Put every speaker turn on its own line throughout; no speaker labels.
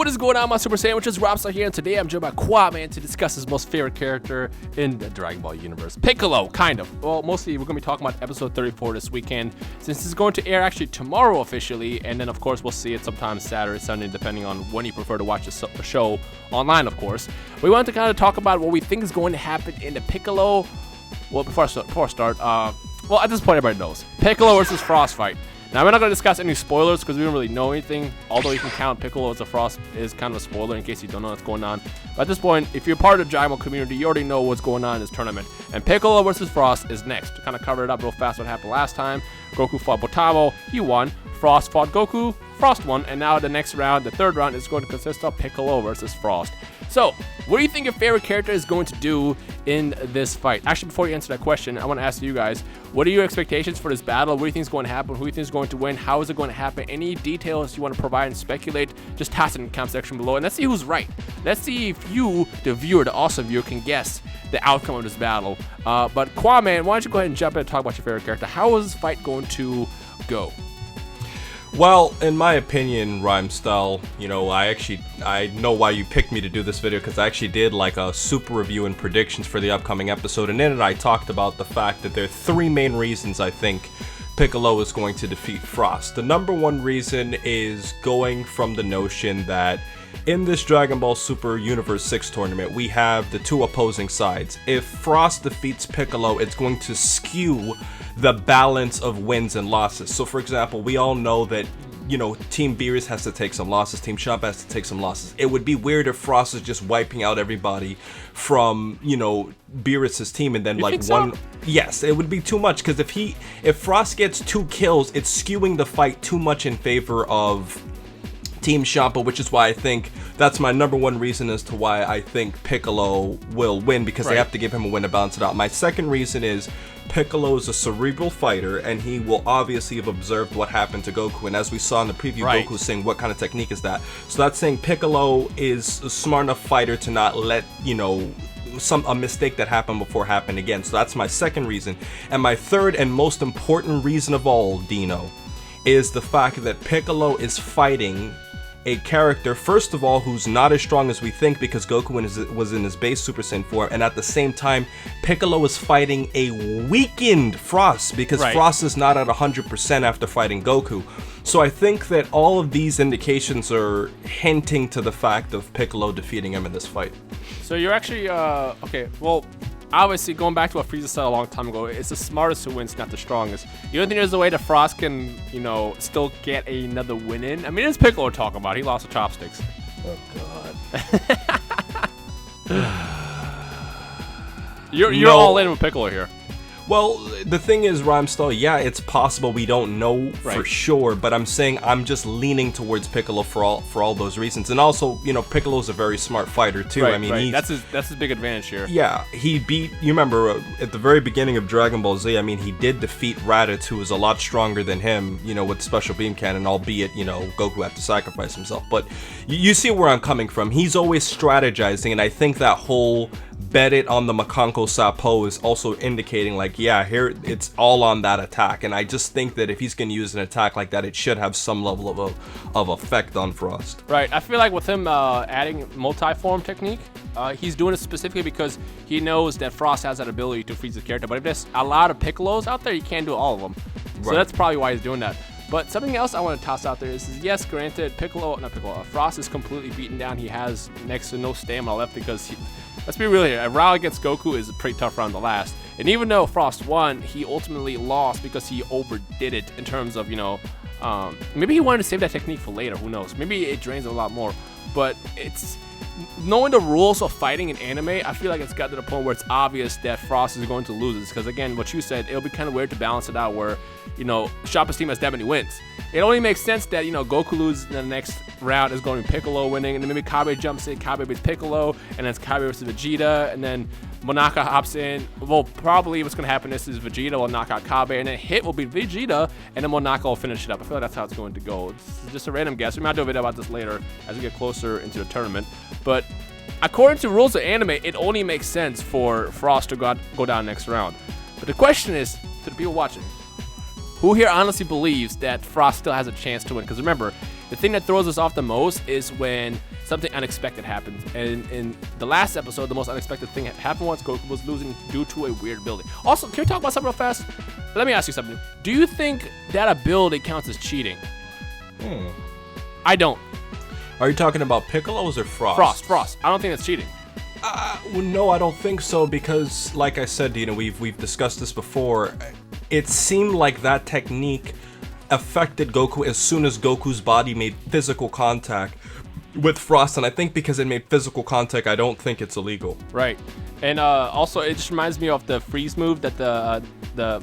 What is going on, my Super Sandwiches? Rhymestyle here, and today I'm joined by Quaman to discuss his most favorite character in the Dragon Ball universe. Piccolo, kind of. Well, mostly we're going to be talking about episode 34 this weekend, since it's going to air actually tomorrow officially, and then of course we'll see it sometime Saturday, Sunday, depending on when you prefer to watch the show online, of course. We wanted to kind of talk about what we think is going to happen in the Piccolo. Well, before I start, well, at this point everybody knows. Piccolo versus Frost fight. Now, we're not going to discuss any spoilers because we don't really know anything, although you can count Piccolo as a Frost is kind of a spoiler in case you don't know what's going on. But at this point, if you're part of the Dragon Ball community, you already know what's going on in this tournament. And Piccolo versus Frost is next. To kind of cover it up real fast what happened last time, Goku fought Botavo, he won. Frost fought Goku, Frost won. And now the next round, the third round, is going to consist of Piccolo versus Frost. So, what do you think your favorite character is going to do in this fight? Actually, before you answer that question, I want to ask you guys, what are your expectations for this battle? What do you think is going to happen? Who do you think is going to win? How is it going to happen? Any details you want to provide and speculate, just toss it in the comment section below. And let's see who's right. Let's see if you, the viewer, the awesome viewer, can guess the outcome of this battle. But Quaman, why don't you go ahead and jump in and talk about your favorite character? How is this fight going to go?
Well, in my opinion, Rhymestyle, I know why you picked me to do this video, because I actually did like a super review and predictions for the upcoming episode, and in it I talked about the fact that there are three main reasons I think Piccolo is going to defeat Frost. The number one reason is going from the notion that in this Dragon Ball Super Universe 6 tournament, we have the two opposing sides. If Frost defeats Piccolo, it's going to skew the balance of wins and losses. So for example, we all know that, Team Beerus has to take some losses, Team Champa has to take some losses. It would be weird if Frost is just wiping out everybody from, Beerus's team and then one. Yes, it would be too much, because if Frost gets 2 kills, it's skewing the fight too much in favor of Team Champa, which is why I think that's my number one reason as to why I think Piccolo will win, because they have to give him a win to balance it out. My second reason is Piccolo is a cerebral fighter, and he will obviously have observed what happened to Goku, and as we saw in the preview, Goku saying, what kind of technique is that? So that's saying Piccolo is a smart enough fighter to not let, a mistake that happened before happen again. So that's my second reason. And my third and most important reason of all, Dino, is the fact that Piccolo is fighting a character, first of all, who's not as strong as we think, because Goku was in his base Super Saiyan form, and at the same time, Piccolo is fighting a weakened Frost, because Frost is not at 100% after fighting Goku. So I think that all of these indications are hinting to the fact of Piccolo defeating him in this fight.
So you're actually, okay, well, obviously, going back to what Frieza said a long time ago, it's the smartest who wins, not the strongest. You don't think there's a way that Frost can, still get another win in? I mean, it's Piccolo we're talking about. He lost the chopsticks.
Oh,
God. You're all in with Piccolo here.
Well, the thing is, Rhymestyle, yeah, it's possible, we don't know for sure, but I'm saying I'm just leaning towards Piccolo for all those reasons. And also, Piccolo's a very smart fighter too. I mean,
that's his big advantage here.
Yeah, he beat, you remember at the very beginning of Dragon Ball Z, I mean, he did defeat Raditz, who was a lot stronger than him, with Special Beam Cannon, albeit, Goku had to sacrifice himself. But you see where I'm coming from. He's always strategizing, and I think that whole bet it on the Makanko Sapo is also indicating yeah, here it's all on that attack, and I just think that if he's going to use an attack like that, it should have some level of effect on Frost.
Right, I feel like with him adding multi-form technique, he's doing it specifically because he knows that Frost has that ability to freeze his character, but if there's a lot of Piccolos out there, you can't do all of them. So that's probably why he's doing that. But something else I want to toss out there is yes, granted, Frost is completely beaten down. He has next to no stamina left because let's be real here, a round against Goku is a pretty tough round to last. And even though Frost won, he ultimately lost because he overdid it in terms of, maybe he wanted to save that technique for later, who knows. Maybe it drains a lot more. But it's knowing the rules of fighting in anime, I feel like it's got to the point where it's obvious that Frost is going to lose this. Because again, what you said, it'll be kind of weird to balance it out where, Chapa's team has that many wins. It only makes sense that, Goku loses in the next round is going to be Piccolo winning, and then maybe Kabe jumps in, Kabe beats Piccolo, and then it's Kabe versus Vegeta, and then Monaka hops in. Well, probably what's going to happen is Vegeta will knock out Kabe, and then Hit will beat Vegeta, and then Monaka will finish it up. I feel like that's how it's going to go. It's just a random guess. We might do a video about this later as we get closer into the tournament. But according to rules of anime, it only makes sense for Frost to go down next round. But the question is, to the people watching, who here honestly believes that Frost still has a chance to win? Because remember, The thing that throws us off the most is when something unexpected happens. And in the last episode, the most unexpected thing that happened was Goku was losing due to a weird ability. Also, can we talk about something real fast? Let me ask you something. Do you think that ability counts as cheating? I don't.
Are you talking about Piccolos or Frost?
Frost. I don't think that's cheating.
Well, no, I don't think so because, like I said, we've discussed this before. It seemed like that technique affected Goku as soon as Goku's body made physical contact with Frost, and I think because it made physical contact, I don't think it's illegal.
Right. And also, it just reminds me of the freeze move that the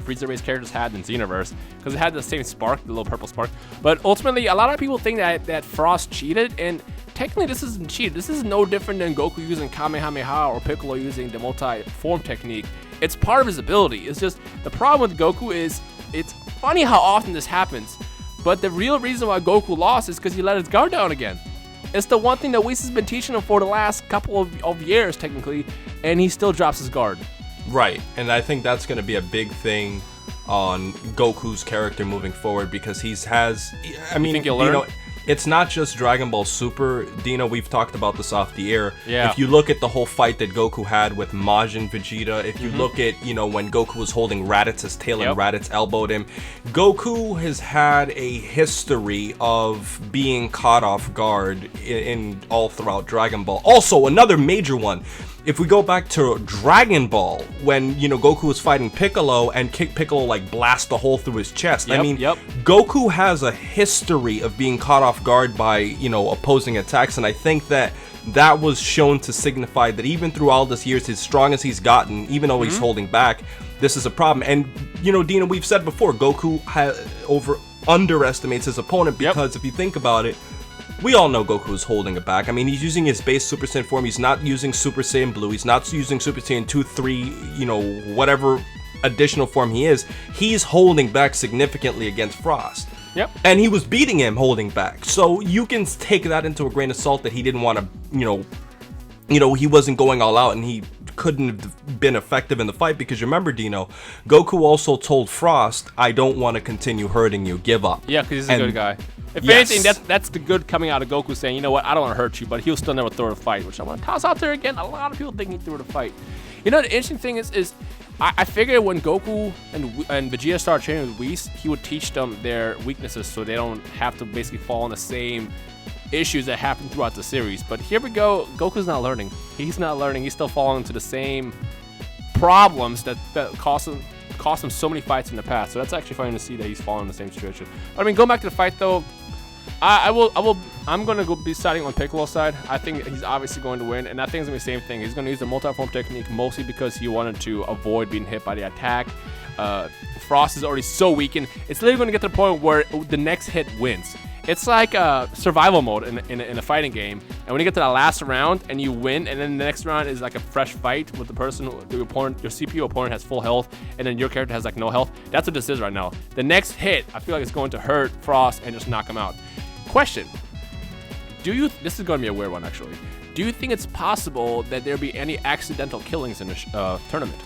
Frieza race characters had in Xenoverse, because it had the same spark, the little purple spark. But ultimately, a lot of people think that Frost cheated, and technically this isn't cheated. This is no different than Goku using Kamehameha or Piccolo using the multi-form technique. It's part of his ability. It's just, the problem with Goku is, it's funny how often this happens, but the real reason why Goku lost is because he let his guard down again. It's the one thing that Whis has been teaching him for the last couple of years, technically, and he still drops his guard.
Right, and I think that's going to be a big thing on Goku's character moving forward because you think he'll learn? It's not just Dragon Ball Super, Dino, we've talked about this off the air.
Yeah.
If you look at the whole fight that Goku had with Majin Vegeta, if you look at, when Goku was holding Raditz's tail and Raditz elbowed him, Goku has had a history of being caught off guard in all throughout Dragon Ball. Also, another major one. If we go back to Dragon Ball, when, Goku was fighting Piccolo and Piccolo, blast a hole through his chest. Goku has a history of being caught off guard by, opposing attacks. And I think that was shown to signify that even through all this years, as strong as he's gotten, even though he's holding back, this is a problem. And, Dina, we've said before, Goku underestimates his opponent because if you think about it, we all know Goku is holding it back. I mean, he's using his base Super Saiyan form. He's not using Super Saiyan Blue. He's not using Super Saiyan 2, 3, whatever additional form he is. He's holding back significantly against Frost.
Yep.
And he was beating him holding back. So you can take that into a grain of salt that he didn't want to, he wasn't going all out and he couldn't have been effective in the fight because remember, Dino, Goku also told Frost, I don't want to continue hurting you. Give up.
Yeah, because he's a good guy. If anything, that's the good coming out of Goku saying, you know what, I don't want to hurt you, but he'll still never throw a fight, which I want to toss out there again. A lot of people think he threw the fight. The interesting thing is I figured when Goku and Vegeta started training with Whis, he would teach them their weaknesses so they don't have to basically fall in the same issues that happen throughout the series. But here we go, Goku's not learning. He's not learning. He's still falling into the same problems that cost him so many fights in the past. So that's actually funny to see that he's falling in the same situation. But I mean, going back to the fight though, I'm gonna be siding on Piccolo's side. I think he's obviously going to win, and I think it's gonna be the same thing. He's gonna use the multi-form technique mostly because he wanted to avoid being hit by the attack. Frost is already so weakened. It's literally gonna get to the point where the next hit wins. It's like survival mode in a fighting game, and when you get to that last round and you win, and then the next round is like a fresh fight with the person, your CPU opponent has full health, and then your character has like no health. That's what this is right now. The next hit, I feel like it's going to hurt Frost and just knock him out. Question: this is going to be a weird one actually. Do you think it's possible that there be any accidental killings in the tournament?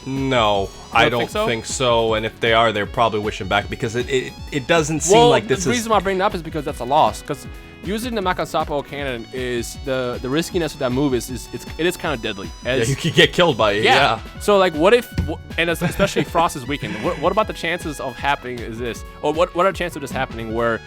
No, I don't think so. And if they are, they're probably wishing back because it doesn't seem like this is...
The reason why I bring it up is because that's a loss. Because using the Makasapo cannon is the riskiness of that move it is kind of deadly.
You could get killed by it. Yeah.
So like, what if, and especially Frost is weakened. What about the chances of happening? Or what are the chances of this happening where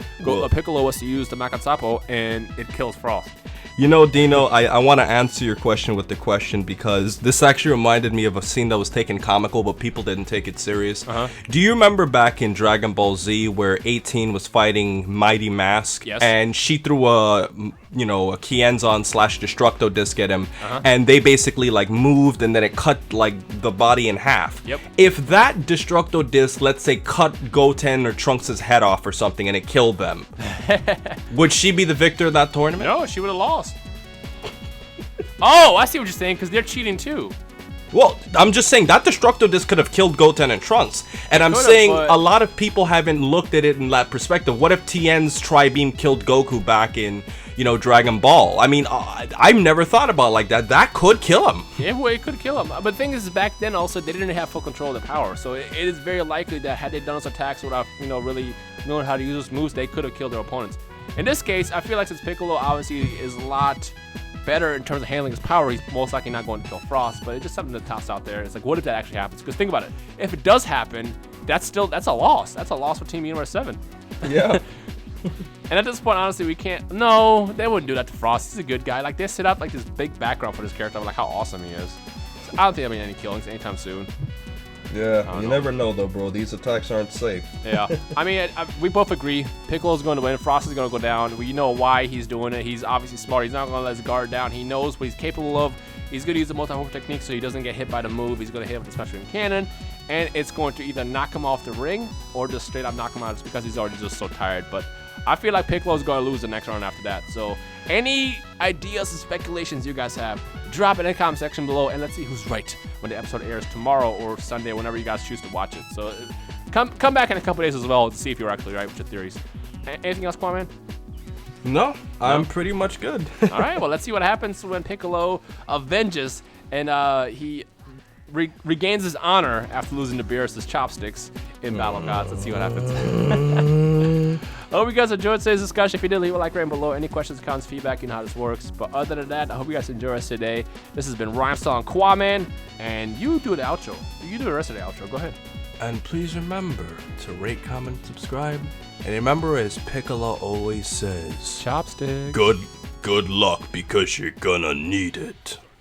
Piccolo was to use the Makasapo and it kills Frost?
Dino, I want to answer your question with the question because this actually reminded me of a scene that was taken comical, but people didn't take it serious. Do you remember back in Dragon Ball Z where 18 was fighting Mighty Mask?
Yes.
And she threw a Kienzon / Destructo disc at him, and they basically moved, and then it cut the body in half.
Yep.
If that Destructo disc, let's say, cut Goten or Trunks' head off or something, and it killed them, would she be the victor of that tournament?
No, she would have lost. Oh, I see what you're saying, because they're cheating too.
Well, I'm just saying that Destructo disc could have killed Goten and Trunks. And I'm saying a lot of people haven't looked at it in that perspective. What if Tien's Tri-Beam killed Goku back in, Dragon Ball? I mean, I've never thought about it like that. That could kill him.
Yeah, well, it could kill him. But the thing is, back then also, they didn't have full control of the power. So it is very likely that had they done those attacks without, really knowing how to use those moves, they could have killed their opponents. In this case, I feel like since Piccolo obviously is a lot better in terms of handling his power, he's most likely not going to kill Frost, but it's just something to toss out there. It's like, what if that actually happens? Because think about it. If it does happen, that's a loss. That's a loss for Team Universe 7.
Yeah.
And at this point, honestly, we can't. No, they wouldn't do that to Frost. He's a good guy. Like, they set up like this big background for this character. I'm like, how awesome he is. So I don't think there'll be any killings anytime soon.
Yeah, you never know though, bro. These attacks aren't safe.
Yeah, I mean, we both agree. Piccolo's going to win. Frost is going to go down. We know why he's doing it. He's obviously smart. He's not going to let his guard down. He knows what he's capable of. He's going to use the multi-hook technique so he doesn't get hit by the move. He's going to hit with the special cannon, and it's going to either knock him off the ring or just straight up knock him out just because he's already just so tired. But I feel like Piccolo's going to lose the next round after that. So any ideas and speculations you guys have, drop it in the comment section below, and let's see who's right when the episode airs tomorrow or Sunday, whenever you guys choose to watch it. So come back in a couple days as well to see if you're actually right with your theories. Anything else, Kwame?
No, I'm pretty much good.
All right, well, let's see what happens when Piccolo avenges and he regains his honor after losing to Beerus' chopsticks in Battle of Gods. Let's see what happens. I hope you guys enjoyed today's discussion. If you did, leave a like right below. Any questions, comments, feedback, you know how this works. But other than that, I hope you guys enjoy the rest of the day. This has been Rhymestyle and Kwaman, and you do the outro. You do the rest of the outro. Go ahead.
And please remember to rate, comment, subscribe. And remember, as Piccolo always says,
Chopsticks.
good luck because you're gonna need it.